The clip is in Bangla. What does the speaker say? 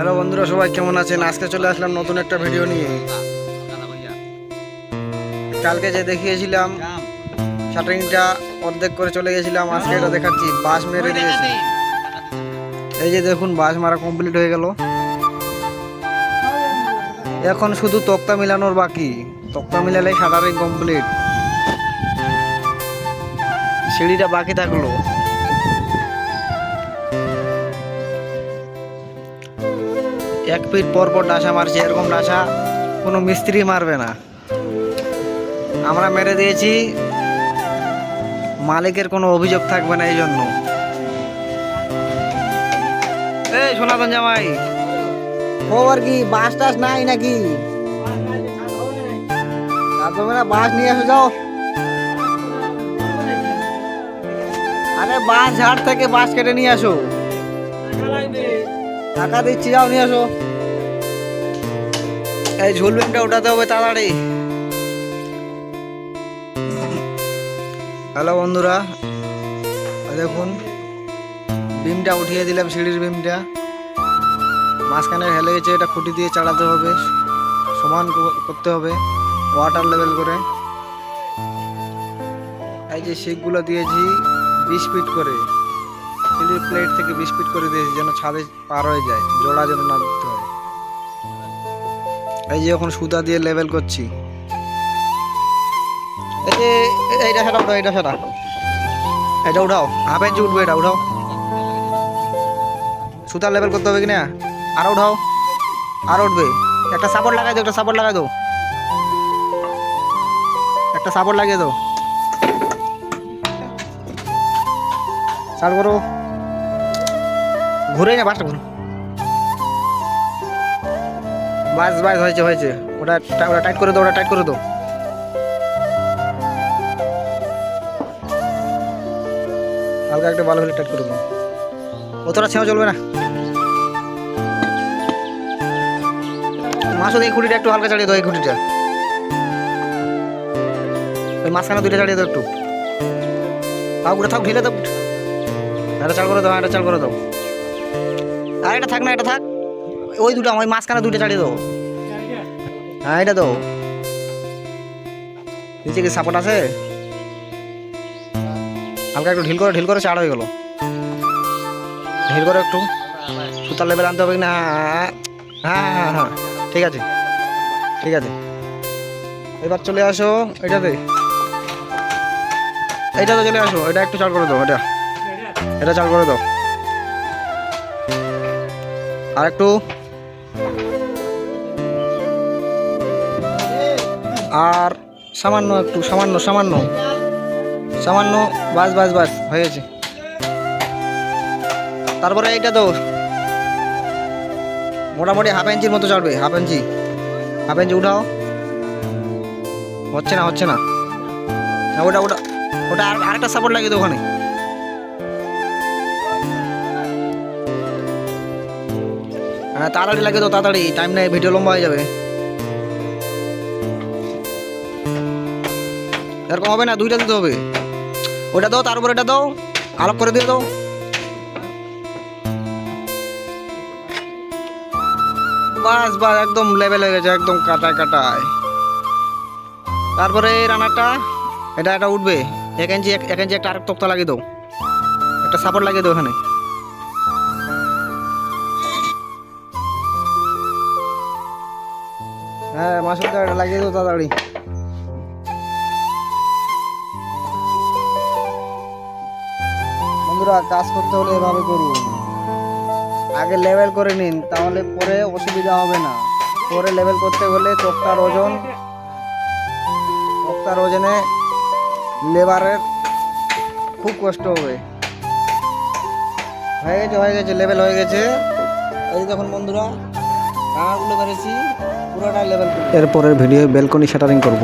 হ্যালো বন্ধুরা, সবাই কেমন আছেন? আজকে চলে আসলাম নতুন একটা ভিডিও নিয়ে। কালকে যে দেখিয়েছিলাম শাটারিংটা অর্ধেক করে চলে গেছিলাম, আজকে এটা দেখাচ্ছি। বাঁশ মেরে দিয়েছি, এই যে দেখুন বাঁশ মারা কমপ্লিট হয়ে গেল। এখন শুধু তক্তা মিলানোর বাকি, তক্তা মিলালে শাটারিং কমপ্লিট। সিঁড়িটা বাকি থাকলো। 1 ফিট পর পর ডাসা মারছে, এরকম ডাসা কোনো মিস্ত্রি মারবে না। আমরা মেরে দিয়েছি, মালিকের কোনো অভিযোগ থাকবে না। এই জন্য এই সনাতন জামাই, খবর কি? বাঁশ টাস নাই নাকি? বাঁশ নিয়ে এসো, যাও। আরে বাঁশ ঝাড় থেকে বাঁশ কেটে নিয়ে আসো। টাকা দিচ্ছি, যাও নিয়ে আসো। এই ঝুল বিমটা উঠাতে হবে তাড়াতাড়ি। হ্যালো বন্ধুরা, দেখুন বিমটা উঠিয়ে দিলাম, সিঁড়ির বিমটা মাঝখানে হেলে গেছে। এটা খুঁটি দিয়ে চালাতে হবে, সমান করতে হবে ওয়াটার লেভেল করে। এই যে শিকগুলো দিয়েছি 20 ফিট করে, সিঁড়ির প্লেট থেকে 20 ফিট করে দিয়েছি, যেন ছাদে পার হয়ে যায়, জোড়া যেন না দিতে হয়। এই যে এখন সুতা দিয়ে লেভেল করছি। এইটা সেটা উঠাও, এটা সেটা, এটা উঠাও, হাফ ইঞ্চি উঠবে, এটা উঠাও। সুতা লেভেল করতে হবে কিনা? আরো উঠাও, আরো উঠবে। একটা সাপোর্ট লাগাই দাও, একটা সাপোর্ট লাগাই দাও, একটা সাপোর্ট লাগিয়ে দাও। স্টার্ট করো, ঘুরে না, বাসটা ঘুরো। বাস বাস, হয়েছে হয়েছে। ওটা ওটা টাইট করে দাও, ওটা টাইট করে দাও। হালকা একটা ভালো হলে টাইট করে দাও, অতটা ছেঁও চলবে না। মাসুদ, এই খুঁটিটা একটু হালকা চালিয়ে দাও, এই খুঁটিটা, ওই মাঝখানে দুইটা চালিয়ে দাও একটু। তাও ঘুরে থাক, ঢিলে দাও। এটা চাল করে দাও, এটা চাল করে দাও। আর এটা থাক না, এটা থাক, ওই দুটো, ওই মাঝখানে দুইটা চালিয়ে দাও। হ্যাঁ, এটা দাও। নিচে কি সাপোর্ট আছে? হালকা একটু ঢিল করে, ঢিল করে চাড় হয়ে গেল। ঢিল করে একটু সুতার লেভেল আনতে হবে না। হ্যাঁ হ্যাঁ হ্যাঁ হ্যাঁ, ঠিক আছে ঠিক আছে। এবার চলে আসো এটাতে, এইটাতে চলে আসো। এটা একটু চাল করে দাও, এটা এটা চাল করে দাও। আর একটু, আর সামান্য একটু, সামান্য সামান্য সামান্য, বাস বাস বাস, হয়ে গেছে। তারপরে এইটা তো মোটামুটি হাফ ইঞ্চির মতো চড়বে, হাফ ইঞ্চি, হাফ ইঞ্চি উঠাও। হচ্ছে না, হচ্ছে না। ওটা ওটা ওটা আরেকটা সাপোর্ট লাগিয়ে দাও ওখানে। হ্যাঁ, তাড়াতাড়ি লাগিয়ে দাও, তাড়াতাড়ি, টাইম নেই, ভিডিও লম্বা হয়ে যাবে। এরকম হবে না, দুইটা দিতে হবে। ওটা দাও, তার উপর এটা দাও, আলোক করে দিয়ে দাও। বাস বাস, একদম লেভেল হয়ে গেছে, একদম কাটায় কাটায়। তারপরে এই রানারটা, এটা এটা উঠবে 1 ইঞ্চি, 1 ইঞ্চি একটা আরেক তক্তা লাগিয়ে দাও, একটা সাপোর্ট লাগিয়ে দাও এখানে। হ্যাঁ, মাসুদটা এটা লাগিয়ে দাও তাড়াতাড়ি। বন্ধুরা, কাজ করতে হলে এভাবে করুন, আগে লেভেল করে নিন, তাহলে পরে অসুবিধা হবে না। পরে লেভেল করতে হলে তক্তার ওজনে লেবারের খুব কষ্ট হবে। হয়ে গেছে, হয়ে গেছে, লেভেল হয়ে গেছে। এই দেখুন বন্ধুরা, কানারগুলো মেরেছি, পুরোটা লেভেল। এরপরের ভিডিও ব্যালকনি শাটারিং করব।